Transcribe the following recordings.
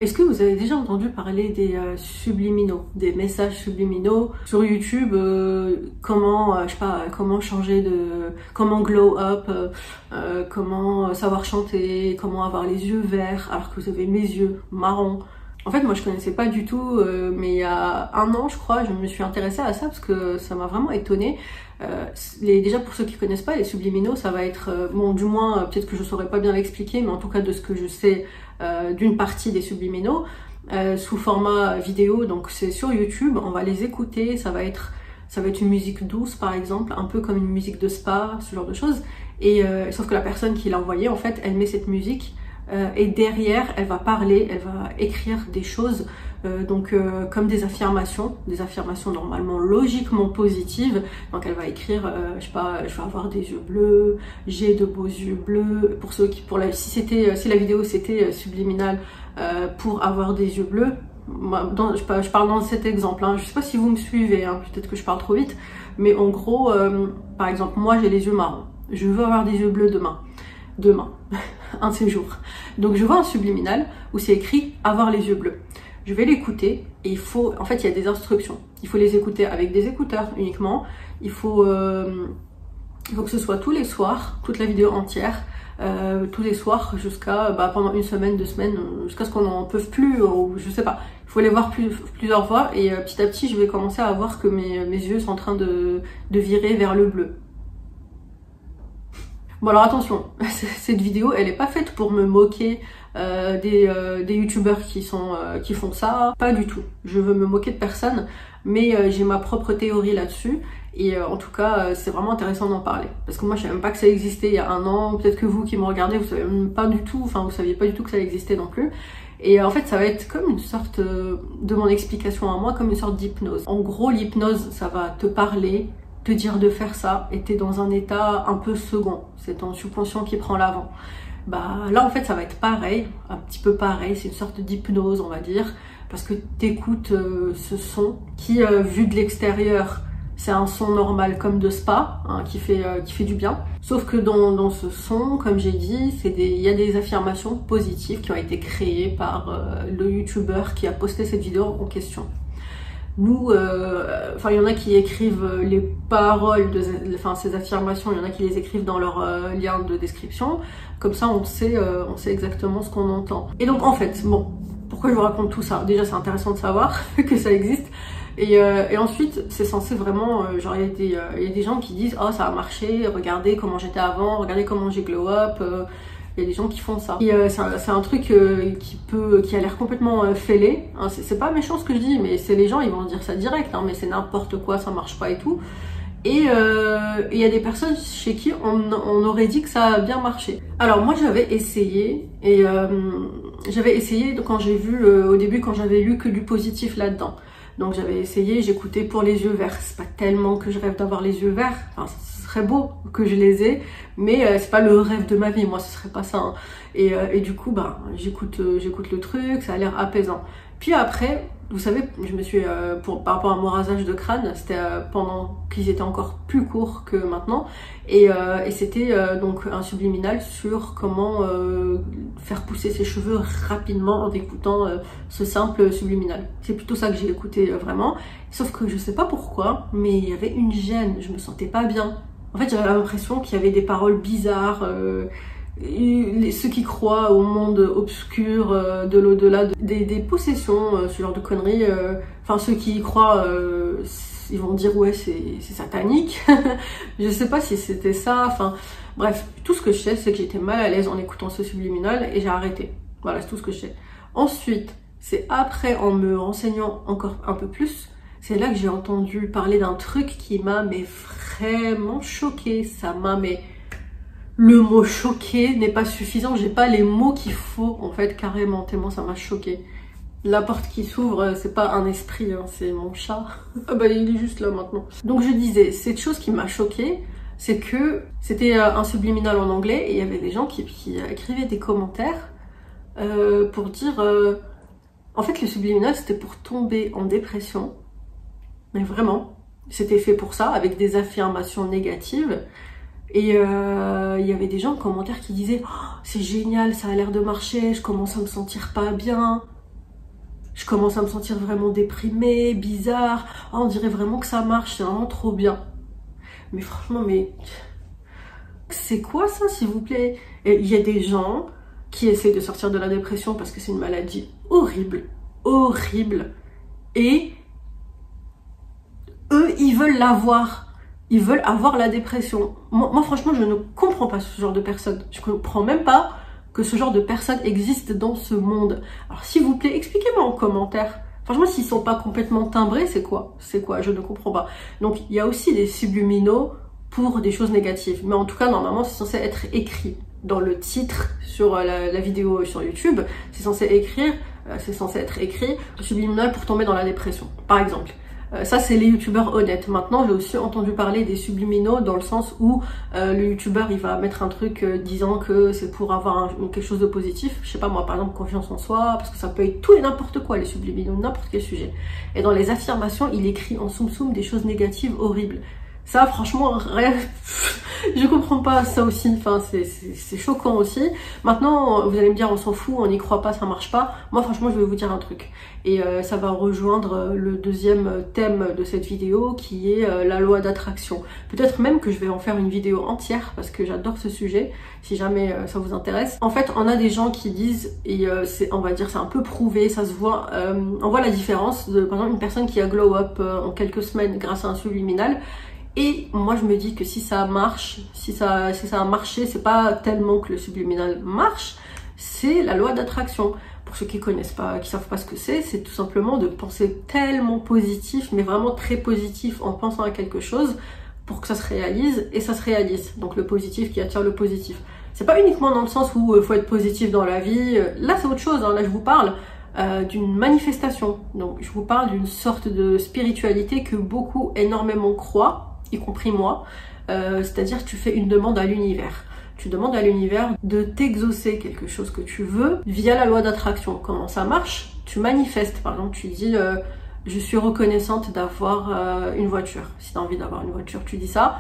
Est-ce que vous avez déjà entendu parler des subliminaux, des messages subliminaux sur YouTube, comment, je sais pas, comment changer comment glow up, comment savoir chanter, comment avoir les yeux verts alors que vous avez mes yeux marrons. En fait, moi je connaissais pas du tout, mais il y a un an, je crois, je me suis intéressée à ça parce que ça m'a vraiment étonnée. Déjà pour ceux qui connaissent pas, les subliminaux, ça va être, bon, du moins, peut-être que je saurais pas bien l'expliquer, mais en tout cas de ce que je sais d'une partie des subliminaux, sous format vidéo, donc c'est sur YouTube, on va les écouter, ça va être une musique douce par exemple, un peu comme une musique de spa, ce genre de choses, et sauf que la personne qui l'a envoyé, en fait, elle met cette musique, et derrière, elle va parler, elle va écrire des choses, comme des affirmations normalement logiquement positives. Donc elle va écrire, je sais pas, je vais avoir des yeux bleus, j'ai de beaux yeux bleus. Pour ceux qui, si la vidéo c'était subliminal, pour avoir des yeux bleus. Moi, je parle dans cet exemple, hein. Je sais pas si vous me suivez, hein, peut-être que je parle trop vite, mais en gros, par exemple, moi j'ai les yeux marrons, je veux avoir des yeux bleus demain, un de ces jours. Donc je vois un subliminal où c'est écrit avoir les yeux bleus. Je vais l'écouter et en fait il y a des instructions. Il faut les écouter avec des écouteurs uniquement. Il faut que ce soit tous les soirs, toute la vidéo entière, tous les soirs jusqu'à pendant une semaine, 2 semaines, jusqu'à ce qu'on n'en peut plus, ou je sais pas. Il faut les voir plusieurs fois et petit à petit je vais commencer à voir que mes yeux sont en train de virer vers le bleu. Bon alors attention, cette vidéo elle est pas faite pour me moquer des youtubeurs qui font ça, pas du tout. Je veux me moquer de personne, mais j'ai ma propre théorie là-dessus et en tout cas c'est vraiment intéressant d'en parler. Parce que moi je savais même pas que ça existait il y a un an, peut-être que vous qui me regardez vous savez même pas du tout, enfin vous saviez pas du tout que ça existait non plus. Et en fait ça va être comme une sorte de mon explication à moi, comme une sorte d'hypnose. En gros l'hypnose ça va te parler, te dire de faire ça et t'es dans un état un peu second, c'est ton subconscient qui prend l'avant. Là en fait ça va être pareil, un petit peu pareil, c'est une sorte d'hypnose on va dire, parce que t'écoutes ce son qui vu de l'extérieur c'est un son normal comme de spa, hein, qui fait du bien, sauf que dans ce son, comme j'ai dit, il y a des affirmations positives qui ont été créées par le youtubeur qui a posté cette vidéo en question. Nous, il y en a qui écrivent les paroles ces affirmations, il y en a qui les écrivent dans leur lien de description, comme ça on sait exactement ce qu'on entend. Et donc en fait, bon, pourquoi je vous raconte tout ça? Déjà c'est intéressant de savoir que ça existe, et ensuite c'est censé vraiment, genre il y a des gens qui disent oh ça a marché, regardez comment j'étais avant, regardez comment j'ai glow up. Il y a des gens qui font ça. Et c'est un truc qui a l'air complètement fêlé. Hein, c'est pas méchant ce que je dis, mais c'est les gens, ils vont dire ça direct, hein, mais c'est n'importe quoi, ça marche pas et tout. Et il y a des personnes chez qui on aurait dit que ça a bien marché. Alors moi j'avais essayé, quand j'ai vu, au début quand j'avais lu que du positif là-dedans. Donc j'avais essayé, j'écoutais pour les yeux verts. C'est pas tellement que je rêve d'avoir les yeux verts, enfin ce serait beau que je les ai, mais c'est pas le rêve de ma vie, moi ce serait pas ça, hein. Et du coup j'écoute le truc, ça a l'air apaisant. Puis après, vous savez, je me suis par rapport à mon rasage de crâne, c'était pendant qu'ils étaient encore plus courts que maintenant, et c'était donc un subliminal sur comment faire pousser ses cheveux rapidement en écoutant ce simple subliminal. C'est plutôt ça que j'ai écouté vraiment, sauf que je sais pas pourquoi, mais il y avait une gêne, je me sentais pas bien. En fait, j'avais l'impression qu'il y avait des paroles bizarres. Ceux qui croient au monde obscur de l'au-delà, des possessions, ce genre de conneries, ceux qui y croient, ils vont dire ouais c'est satanique. Je sais pas si c'était ça, bref, tout ce que je sais c'est que j'étais mal à l'aise en écoutant ce subliminal et j'ai arrêté. Voilà, c'est tout ce que je sais. Ensuite, c'est après en me renseignant encore un peu plus, c'est là que j'ai entendu parler d'un truc qui m'a vraiment choquée. Ça m'a Le mot choqué n'est pas suffisant, j'ai pas les mots qu'il faut en fait, carrément, tellement ça m'a choqué. La porte qui s'ouvre, c'est pas un esprit, hein, c'est mon chat. Il est juste là maintenant. Donc je disais, cette chose qui m'a choquée, c'est que c'était un subliminal en anglais et il y avait des gens qui écrivaient des commentaires pour dire... En fait, le subliminal, c'était pour tomber en dépression. Mais vraiment, c'était fait pour ça, avec des affirmations négatives. Et il y avait des gens en commentaire qui disaient oh, c'est génial, ça a l'air de marcher, je commence à me sentir pas bien. Je commence à me sentir vraiment déprimée, bizarre. Oh, on dirait vraiment que ça marche, c'est vraiment trop bien. Mais franchement, mais c'est quoi ça, s'il vous plaît? Et il y a des gens qui essaient de sortir de la dépression parce que c'est une maladie horrible, horrible. Et eux, ils veulent l'avoir. Ils veulent avoir la dépression. Moi, franchement, je ne comprends pas ce genre de personnes. Je comprends même pas que ce genre de personnes existe dans ce monde. Alors, s'il vous plaît, expliquez-moi en commentaire. Franchement, s'ils sont pas complètement timbrés, c'est quoi? C'est quoi? Je ne comprends pas. Donc, il y a aussi des subliminaux pour des choses négatives. Mais en tout cas, normalement, c'est censé être écrit dans le titre sur la vidéo sur YouTube. C'est censé être écrit subliminal pour tomber dans la dépression, par exemple. Ça, c'est les youtubeurs honnêtes. Maintenant, j'ai aussi entendu parler des subliminaux dans le sens où le youtubeur, il va mettre un truc disant que c'est pour avoir quelque chose de positif. Je sais pas moi, par exemple, confiance en soi, parce que ça peut être tout et n'importe quoi, les subliminaux, n'importe quel sujet. Et dans les affirmations, il écrit en soum-soum des choses négatives horribles. Ça, franchement, rien... je comprends pas ça aussi. Enfin, c'est choquant aussi. Maintenant, vous allez me dire, on s'en fout, on n'y croit pas, ça marche pas. Moi, franchement, je vais vous dire un truc. Et ça va rejoindre le deuxième thème de cette vidéo, qui est la loi d'attraction. Peut-être même que je vais en faire une vidéo entière, parce que j'adore ce sujet, si jamais ça vous intéresse. En fait, on a des gens qui disent, et on va dire, c'est un peu prouvé, ça se voit, on voit la différence de, par exemple, une personne qui a glow up en quelques semaines grâce à un subliminal. Et moi, je me dis que si ça marche, si ça a marché, c'est pas tellement que le subliminal marche, c'est la loi d'attraction. Pour ceux qui connaissent pas, qui savent pas ce que c'est tout simplement de penser tellement positif, mais vraiment très positif en pensant à quelque chose pour que ça se réalise, et ça se réalise. Donc le positif qui attire le positif. C'est pas uniquement dans le sens où il faut être positif dans la vie. Là, c'est autre chose, hein. Là, je vous parle d'une manifestation. Donc je vous parle d'une sorte de spiritualité que beaucoup énormément croient, y compris moi, c'est-à-dire que tu fais une demande à l'univers. Tu demandes à l'univers de t'exaucer quelque chose que tu veux via la loi d'attraction. Comment ça marche? Tu manifestes, par exemple, tu dis je suis reconnaissante d'avoir une voiture. Si tu as envie d'avoir une voiture, tu dis ça,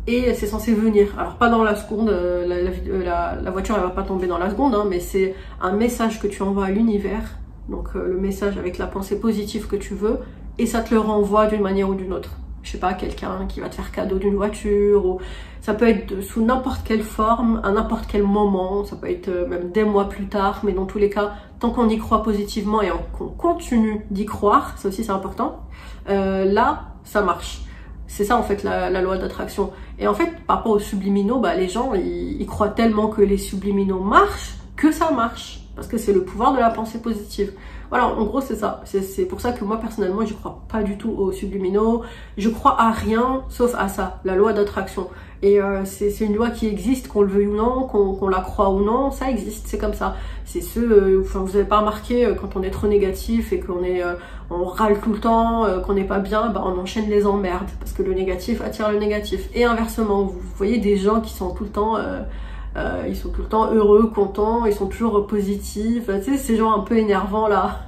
et c'est censé venir. Alors pas dans la seconde, la voiture elle va pas tomber dans la seconde, hein, mais c'est un message que tu envoies à l'univers, donc le message avec la pensée positive que tu veux, et ça te le renvoie d'une manière ou d'une autre. Je sais pas, quelqu'un qui va te faire cadeau d'une voiture, ou ça peut être sous n'importe quelle forme, à n'importe quel moment, ça peut être même des mois plus tard, mais dans tous les cas, tant qu'on y croit positivement et qu'on continue d'y croire, ça aussi c'est important, là, ça marche. C'est ça en fait la loi d'attraction. Et en fait, par rapport aux subliminaux, bah, les gens, ils croient tellement que les subliminaux marchent, que ça marche. Parce que c'est le pouvoir de la pensée positive. Voilà, en gros, c'est ça. C'est pour ça que moi, personnellement, je crois pas du tout aux subliminaux. Je crois à rien, sauf à ça, la loi d'attraction. Et c'est une loi qui existe, qu'on le veuille ou non, qu'on la croit ou non, ça existe, c'est comme ça. C'est enfin, vous avez pas remarqué, quand on est trop négatif et on râle tout le temps, qu'on n'est pas bien, bah, on enchaîne les emmerdes. Parce que le négatif attire le négatif. Et inversement, vous voyez des gens qui sont tout le temps... ils sont tout le temps heureux, contents, ils sont toujours positifs, tu sais, ces gens un peu énervants là,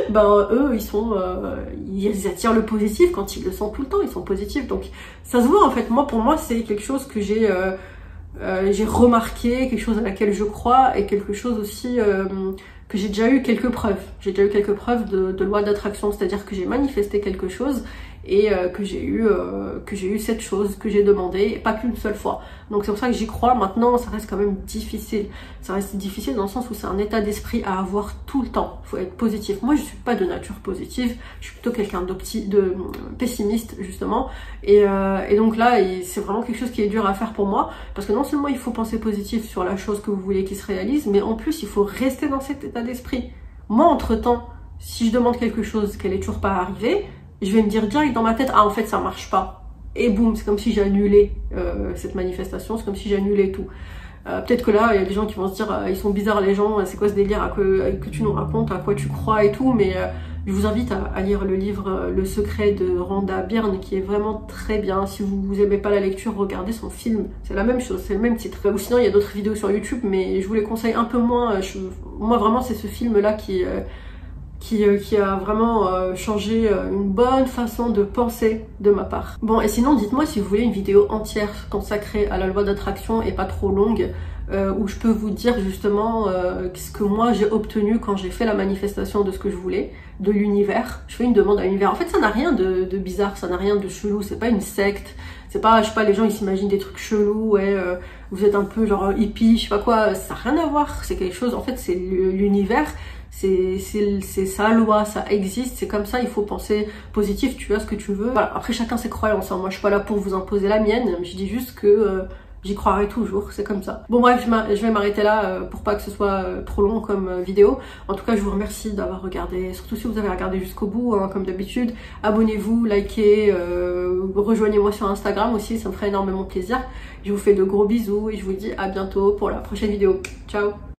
ben eux ils attirent le positif quand ils le sont tout le temps, ils sont positifs, donc ça se voit en fait. Pour moi c'est quelque chose que j'ai remarqué, quelque chose à laquelle je crois, et quelque chose aussi que j'ai déjà eu quelques preuves. J'ai déjà eu quelques preuves de loi d'attraction, c'est-à-dire que j'ai manifesté quelque chose et que j'ai eu cette chose que j'ai demandé, et pas qu'une seule fois. Donc c'est pour ça que j'y crois. Maintenant, ça reste quand même difficile. Ça reste difficile dans le sens où c'est un état d'esprit à avoir tout le temps. Il faut être positif. Moi, je suis pas de nature positive. Je suis plutôt quelqu'un de pessimiste, justement. Et donc là, c'est vraiment quelque chose qui est dur à faire pour moi. Parce que non seulement il faut penser positif sur la chose que vous voulez qui se réalise, mais en plus, il faut rester dans cet état d'esprit. Moi, entre-temps, si je demande quelque chose qu'elle est toujours pas arrivée, je vais me dire direct dans ma tête, ah en fait ça marche pas. Et boum, c'est comme si j'annulais cette manifestation, c'est comme si j'annulais tout. Peut-être que là, il y a des gens qui vont se dire, ils sont bizarres les gens, c'est quoi ce délire que tu nous racontes, à quoi tu crois et tout, mais je vous invite à lire le livre Le secret de Rhonda Byrne, qui est vraiment très bien. Si vous aimez pas la lecture, regardez son film, c'est la même chose, c'est le même titre. Ou sinon, il y a d'autres vidéos sur YouTube, mais je vous les conseille un peu moins. Moi vraiment, c'est ce film-là qui a vraiment changé une bonne façon de penser de ma part. Bon, et sinon, dites-moi si vous voulez une vidéo entière consacrée à la loi d'attraction et pas trop longue. où je peux vous dire justement ce que moi j'ai obtenu quand j'ai fait la manifestation de ce que je voulais, de l'univers. Je fais une demande à l'univers. En fait, ça n'a rien de bizarre, ça n'a rien de chelou, c'est pas une secte. C'est pas, je sais pas, les gens ils s'imaginent des trucs chelous, ouais, vous êtes un peu genre hippie, je sais pas quoi, ça n'a rien à voir, c'est quelque chose, en fait c'est l'univers, c'est sa loi, ça existe, c'est comme ça, il faut penser positif, tu as ce que tu veux. Voilà, après chacun ses croyances, hein. Moi je suis pas là pour vous imposer la mienne, je dis juste que j'y croirai toujours, c'est comme ça. Bon bref, je vais m'arrêter là pour pas que ce soit trop long comme vidéo. En tout cas, je vous remercie d'avoir regardé, surtout si vous avez regardé jusqu'au bout, hein, comme d'habitude. Abonnez-vous, likez, rejoignez-moi sur Instagram aussi, ça me ferait énormément plaisir. Je vous fais de gros bisous et je vous dis à bientôt pour la prochaine vidéo. Ciao!